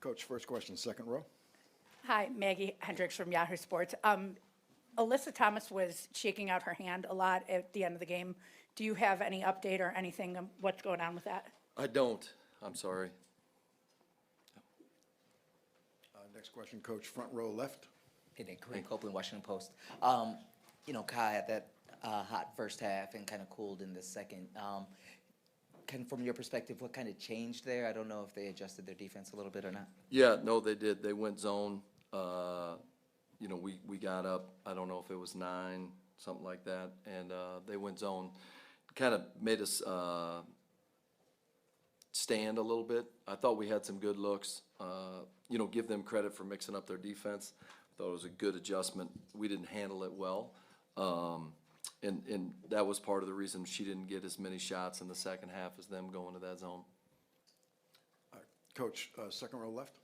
Coach, first question, second row. Hi, Maggie Hendricks from Yahoo Sports. Alyssa Thomas was shaking out her hand a lot at the end of the game. Do you have any update or anything on what's going on with that? I don't. I'm sorry. Next question, Coach, front row left. Hey, Nick, Corinne Copeland, Washington Post. Kai had that hot first half and kind of cooled in the second. Kind of from your perspective, what kind of changed there? I don't know if they adjusted their defense a little bit or not. Yeah, no, they did. They went zone. We got up. I don't know if it was 9, something like that, and they went zone. Kind of made us stand a little bit. I thought we had some good looks. Give them credit for mixing up their defense. Thought it was a good adjustment. We didn't handle it well. And that was part of the reason she didn't get as many shots in the second half as them going to that zone. Coach, second row left.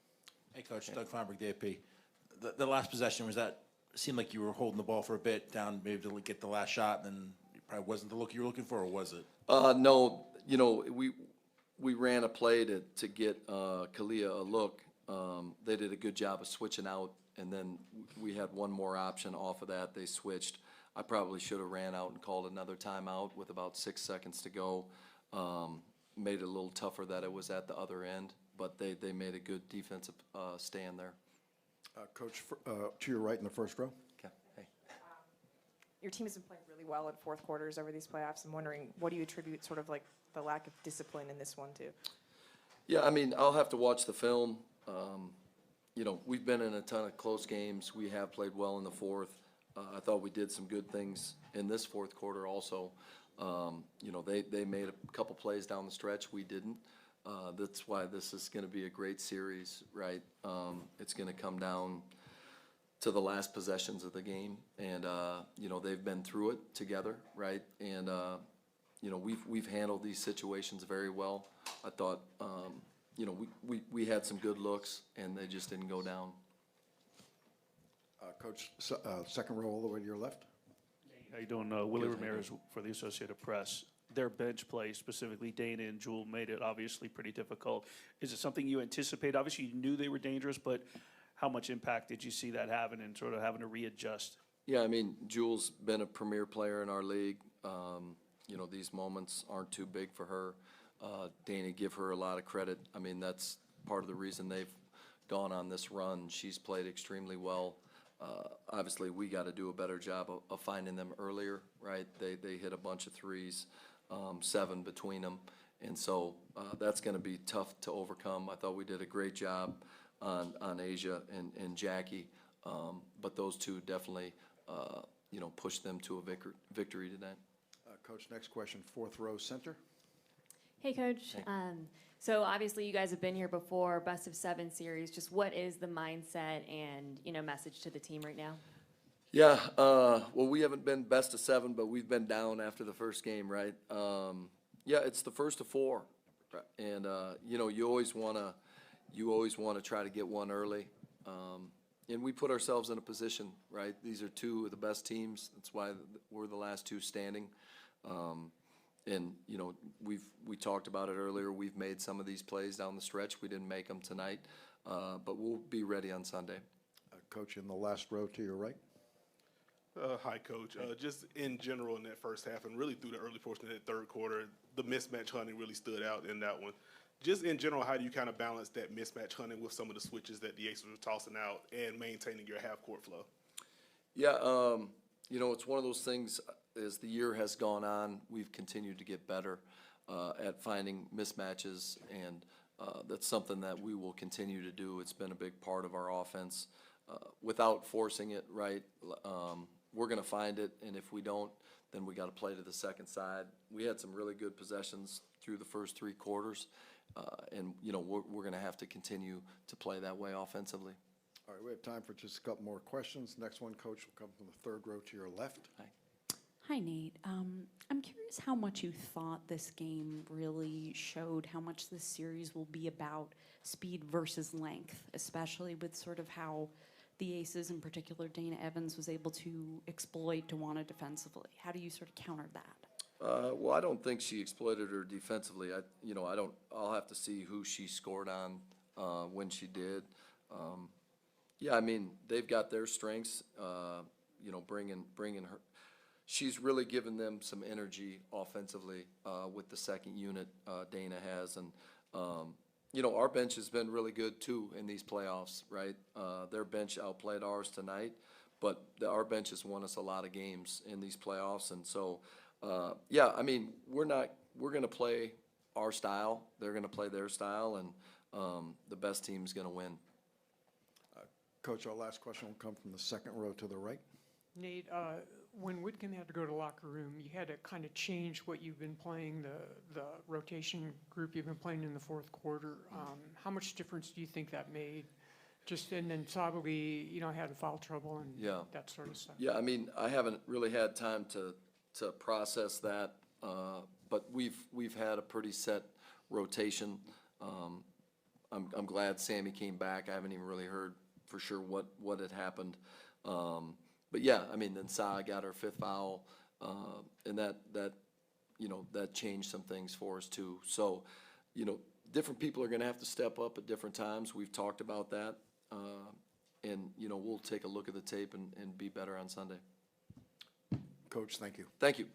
Hey, Coach, Doug Feinberg, the AP. The last possession, seemed like you were holding the ball for a bit down, maybe to get the last shot, and then it probably wasn't the look you were looking for, or was it? No, we ran a play to get Kalia a look. They did a good job of switching out, and then we had one more option off of that. They switched. I probably should have ran out and called another timeout with about 6 seconds to go. Made it a little tougher that it was at the other end, but they made a good defensive stand there. Coach, to your right in the first row. Okay. Hey. Your team has been playing really well in fourth quarters over these playoffs. I'm wondering, what do you attribute sort of like the lack of discipline in this one to? Yeah, I mean, I'll have to watch the film. We've been in a ton of close games. We have played well in the fourth. I thought we did some good things in this fourth quarter also. They made a couple plays down the stretch. We didn't. That's why this is going to be a great series, right? It's going to come down to the last possessions of the game, and they've been through it together, right? And we've handled these situations very well. I thought we had some good looks, and they just didn't go down. Coach, second row all the way to your left. How you doing? Willie Ramirez for the Associated Press. Their bench play, specifically Dana and Jewel, made it obviously pretty difficult. Is it something you anticipate? Obviously, you knew they were dangerous, but how much impact did you see that having and sort of having to readjust? Yeah, I mean, Jewel's been a premier player in our league. These moments aren't too big for her. Dana, give her a lot of credit. I mean, that's part of the reason they've gone on this run. She's played extremely well. Obviously, we got to do a better job of finding them earlier, right? They hit a bunch of threes, 7 between them, and so that's going to be tough to overcome. I thought we did a great job on Asia and Jackie, but those two definitely, pushed them to a victory tonight. Coach, next question, fourth row center. Hey, Coach. So obviously you guys have been here before, best of 7 series. Just what is the mindset and, message to the team right now? Yeah, well, we haven't been best of 7, but we've been down after the first game, right? Yeah, it's the first of 4, and you always want to try to get one early, and we put ourselves in a position, right? These are 2 of the best teams. That's why we're the last 2 standing. And we talked about it earlier. We've made some of these plays down the stretch. We didn't make them tonight, but we'll be ready on Sunday. Coach, in the last row to your right. Hi, Coach. Just in general in that first half and really through the early portion of that third quarter, the mismatch hunting really stood out in that one. Just in general, how do you kind of balance that mismatch hunting with some of the switches that the Aces were tossing out and maintaining your half-court flow? Yeah, it's one of those things. As the year has gone on, we've continued to get better at finding mismatches, and that's something that we will continue to do. It's been a big part of our offense without forcing it, right? We're going to find it, and if we don't, then we got to play to the second side. We had some really good possessions through the first 3 quarters, and we're going to have to continue to play that way offensively. All right, we have time for just a couple more questions. Next one, Coach, will come from the third row to your left. Hi. Hi, Nate. I'm curious how much you thought this game really showed how much this series will be about speed versus length, especially with sort of how the Aces, in particular Dana Evans, was able to exploit Tawana defensively. How do you sort of counter that? Well, I don't think she exploited her defensively. I'll have to see who she scored on when she did. Yeah, I mean, they've got their strengths, you know, bringing her. She's really given them some energy offensively with the second unit Dana has. And, you know, our bench has been really good too in these playoffs, right? Their bench outplayed ours tonight, but our bench has won us a lot of games in these playoffs. And so, yeah, I mean, we're going to play our style. They're going to play their style, and the best team's going to win. Coach, our last question will come from the second row to the right. Nate, when Whitcomb had to go to locker room, you had to kind of change what you've been playing, the rotation group you've been playing in the fourth quarter. How much difference do you think that made? Just, and then Sabali, you know, had foul trouble and Yeah. that sort of stuff. Yeah, I mean, I haven't really had time to process that, but we've had a pretty set rotation. I'm glad Sammy came back. I haven't even really heard for sure what had happened. But yeah, I mean, then Sa got her fifth foul, and that you know, that changed some things for us too. So, you know, different people are going to have to step up at different times. We've talked about that, and you know, we'll take a look at the tape and be better on Sunday. Coach, thank you. Thank you.